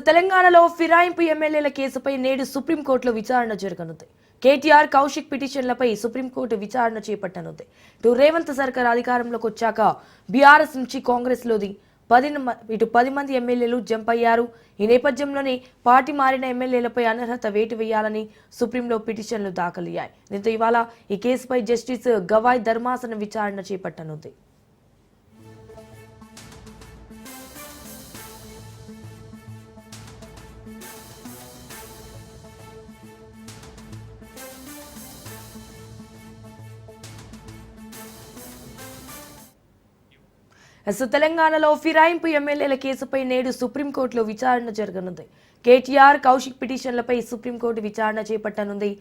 తెలంగాణలో ఫిరాయింపు ఎమ్మెల్యేల కేసుపై నేడు సుప్రీంకోర్టులో విచారణ జరగనుంది. కేటీఆర్ కౌశిక్ పిటిషన్లపై సుప్రీంకోర్టు విచారణ చేపట్టనుంది. రేవంత్ సర్కార్ అధికారంలోకి వచ్చాక బీఆర్ఎస్ నుంచి కాంగ్రెస్లోది 10 మంది ఎమ్మెల్యేలు జంప్ అయ్యారు. ఈ నేపథ్యంలోనే పార్టీ మారిన ఎమ్మెల్యేలపై అనర్హత వేటు వేయాలని సుప్రీంలో పిటిషన్లు దాఖలయ్యాయి. దీంతో ఇవాళ ఈ కేసుపై జస్టిస్ గవాయ్ ధర్మాసనం విచారణ చేపట్టనుంది. తెలంగాణలో ఫిరాయింపు ఎమ్మెల్యేల కేసుపై నేడు సుప్రీంకోర్టులో విచారణ జరగనుంది. కేటీఆర్ కౌశిక్ పిటిషన్లపై సుప్రీంకోర్టు విచారణ చేపట్టనుంది.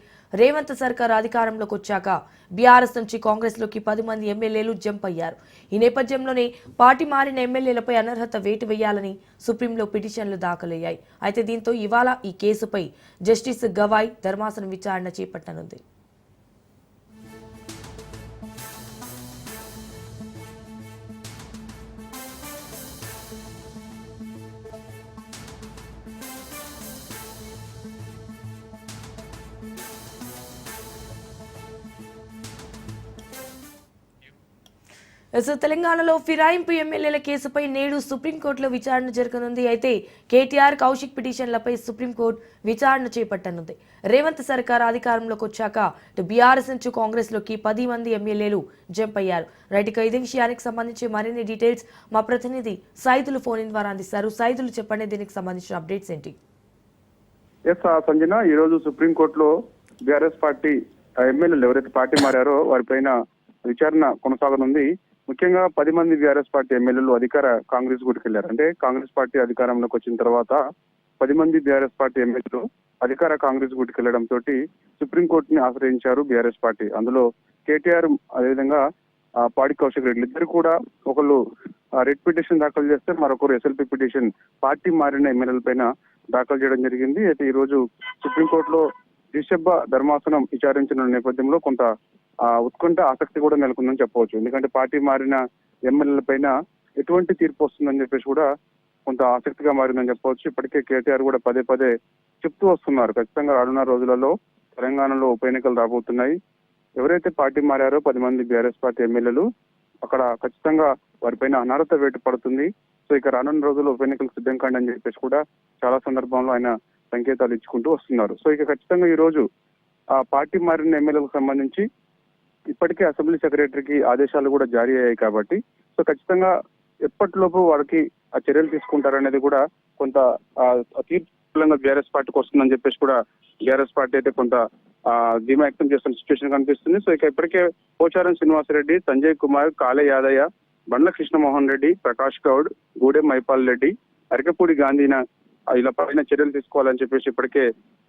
రేవంత్ సర్కార్ అధికారంలోకి వచ్చాక బీఆర్ఎస్ నుంచి కాంగ్రెస్లోకి 10 మంది ఎమ్మెల్యేలు జంప్ అయ్యారు. ఈ నేపథ్యంలోనే పార్టీ మారిన ఎమ్మెల్యేలపై అనర్హత వేటు వేయాలని సుప్రీంలో పిటిషన్లు దాఖలయ్యాయి. అయితే దీంతో ఇవాళ ఈ కేసుపై జస్టిస్ గవాయ్ ధర్మాసనం విచారణ చేపట్టనుంది. తెలంగాణలో ఫిరాయింపు ఎమ్మెల్యేల కేసుపై నేడు సుప్రీంకోర్టులో విచారణ జరగనుంది. అయితే కేటీఆర్ కౌశిక్ పిటిషన్లపై సుప్రీంకోర్టు విచారణ చేపట్టనుంది. రేవంత్ సర్కార్ అధికారంలోకి వచ్చాక బీఆర్ఎస్ నుంచి కాంగ్రెస్లోకి 10 మంది ఎమ్మెల్యేలు జంప్ అయ్యారు. రైట్గా ఇదే విషయానికి సంబంధించి మరిన్ని డీటెయిల్స్ మా ప్రతినిధి సైదులు ఫోన్ ఇన్ ద్వారా అందిస్తారు. సైదులు చెప్పండి, దీనికి సంబంధించిన అప్డేట్స్ ఏంటి? సంజన, ఈ రోజు సుప్రీంకోర్టులో బీఆర్ఎస్ పార్టీ ఎమ్మెల్యేలు ఎవరైతే పార్టీ మారారో వారిపైన విచారణ కొనసాగనుంది. ముఖ్యంగా 10 మంది బీఆర్ఎస్ పార్టీ ఎమ్మెల్యేలు అధికార కాంగ్రెస్ గుడికెళ్లారు. అంటే కాంగ్రెస్ పార్టీ అధికారంలోకి వచ్చిన తర్వాత 10 మంది బీఆర్ఎస్ పార్టీ ఎమ్మెల్యేలు అధికార కాంగ్రెస్ గుడికెళ్లడం తోటి సుప్రీంకోర్టుని ఆశ్రయించారు బీఆర్ఎస్ పార్టీ. అందులో కేటీఆర్ అదేవిధంగా పాడి కౌశిక్ రెడ్డి ఇద్దరు కూడా ఒకళ్ళు రిట్ పిటిషన్ దాఖలు చేస్తే మరొకరు ఎస్ఎల్పీ పిటిషన్ పార్టీ మారిన ఎమ్మెల్యేల పైన దాఖలు చేయడం జరిగింది. అయితే ఈ రోజు సుప్రీంకోర్టులో నిశ్శబ్ద ధర్మాసనం విచారించిన నేపథ్యంలో కొంత ఉత్కంఠ ఆసక్తి కూడా నెలకొందని చెప్పవచ్చు. ఎందుకంటే పార్టీ మారిన ఎమ్మెల్యేల పైన ఎటువంటి తీర్పు వస్తుందని చెప్పేసి కూడా కొంత ఆసక్తిగా మారిందని చెప్పవచ్చు. ఇప్పటికే కేటీఆర్ కూడా పదే చెప్తూ వస్తున్నారు, ఖచ్చితంగా రానున్న రోజులలో తెలంగాణలో ఉప ఎన్నికలు రాబోతున్నాయి. ఎవరైతే పార్టీ మారారో 10 మంది బీఆర్ఎస్ పార్టీ ఎమ్మెల్యేలు అక్కడ ఖచ్చితంగా వారిపైన అనర్హత వేటు పడుతుంది. సో ఇక రానున్న రోజుల్లో ఉప ఎన్నికలకు సిద్ధం కాండి అని చెప్పేసి కూడా చాలా సందర్భంలో ఆయన సంకేతాలు ఇచ్చుకుంటూ వస్తున్నారు. సో ఇక ఖచ్చితంగా ఈ రోజు ఆ పార్టీ మారిన ఎమ్మెల్యేలకు సంబంధించి ఇప్పటికే అసెంబ్లీ సెక్రటరీకి ఆదేశాలు కూడా జారీ అయ్యాయి కాబట్టి సో ఖచ్చితంగా ఎప్పటిలోపు వారికి ఆ చర్యలు తీసుకుంటారనేది కూడా కొంత తీర్పులంగా బీఆర్ఎస్ పార్టీకి వస్తుందని చెప్పేసి కూడా బీఆర్ఎస్ పార్టీ అయితే కొంత ధీమా వ్యక్తం చేస్తున్న సిచ్యువేషన్ కనిపిస్తుంది. సో ఇక ఇప్పటికే పోచారం శ్రీనివాసరెడ్డి, సంజయ్ కుమార్, కాళే యాదయ్య, బండ్ల కృష్ణమోహన్ రెడ్డి, ప్రకాష్ గౌడ్, గూడెం మైపాల్ రెడ్డి, అరకపూడి గాంధీన ఇలా పైన చర్యలు తీసుకోవాలని చెప్పేసి ఇప్పటికే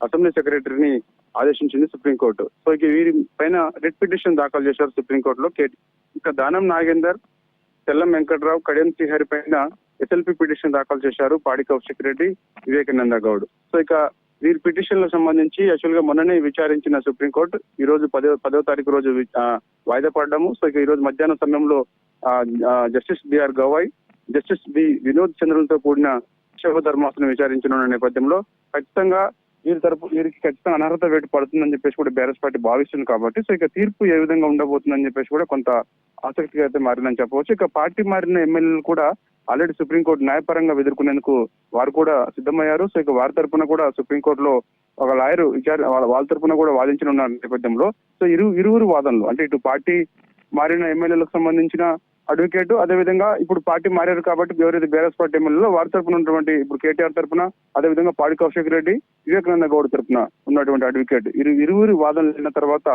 అసెంబ్లీ సెక్రటరీని ఆదేశించింది సుప్రీంకోర్టు. సో ఇక వీరి పైన రిట్ పిటిషన్ దాఖలు చేశారు సుప్రీంకోర్టులో. ఇక దానం నాగేందర్, తెల్లం వెంకట్రావు, కడియం శ్రీహరి పైన ఎస్ఎల్పీ పిటిషన్ దాఖలు చేశారు పాడి కౌశిక్ రెడ్డి, వివేకానంద గౌడ్. సో ఇక వీరి పిటిషన్లకు సంబంధించి యాక్చువల్ గా మొన్ననే విచారించిన సుప్రీంకోర్టు ఈ రోజు 10వ తారీఖు రోజు వాయిదా పడ్డాము. సో ఇక ఈ రోజు మధ్యాహ్నం సమయంలో justice BR Gavai, justice B Vinod చంద్రులతో కూడిన ధర్మాసనం విచారించిన నేపథ్యంలో ఖచ్చితంగా వీరికి ఖచ్చితంగా అనర్హత వేటు పడుతుందని చెప్పేసి కూడా బీఆర్ఎస్ పార్టీ భావిస్తుంది కాబట్టి సో ఇక తీర్పు ఏ విధంగా ఉండబోతుందని చెప్పేసి కూడా కొంత ఆసక్తిగా అయితే మారిందని చెప్పవచ్చు. ఇక పార్టీ మారిన ఎమ్మెల్యేలు కూడా ఆల్రెడీ సుప్రీంకోర్టు న్యాయపరంగా ఎదుర్కొనేందుకు వారు కూడా సిద్ధమయ్యారు. సో ఇక వారి తరఫున కూడా సుప్రీంకోర్టులో ఒక లాయర్ వాళ్ళ తరఫున కూడా వాదించనున్న నేపథ్యంలో సో ఇరువురు వాదనలు అంటే ఇటు పార్టీ మారిన ఎమ్మెల్యేలకు సంబంధించిన అడ్వకేట్, అదేవిధంగా ఇప్పుడు పార్టీ మారారు కాబట్టి ఎవరైతే బీఆర్ఎస్ పార్టీ ఎమ్మెల్యేలో వారి తరఫున ఉన్నటువంటి ఇప్పుడు కేటీఆర్ తరఫున, అదేవిధంగా పాడి కౌశిక్ రెడ్డి, వివేకానంద గౌడ్ తరఫున ఉన్నటువంటి అడ్వకేట్ ఇరువురి వాదనలు అయిన తర్వాత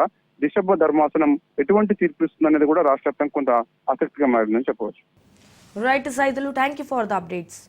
నిశ్శబ్ద ధర్మాసనం ఎటువంటి తీర్పు ఇస్తుంది అనేది కూడా రాష్ట్ర వ్యాప్తంగా కొంత ఆసక్తిగా మారిందని చెప్పవచ్చు. Right Saidulu, thank you for the updates.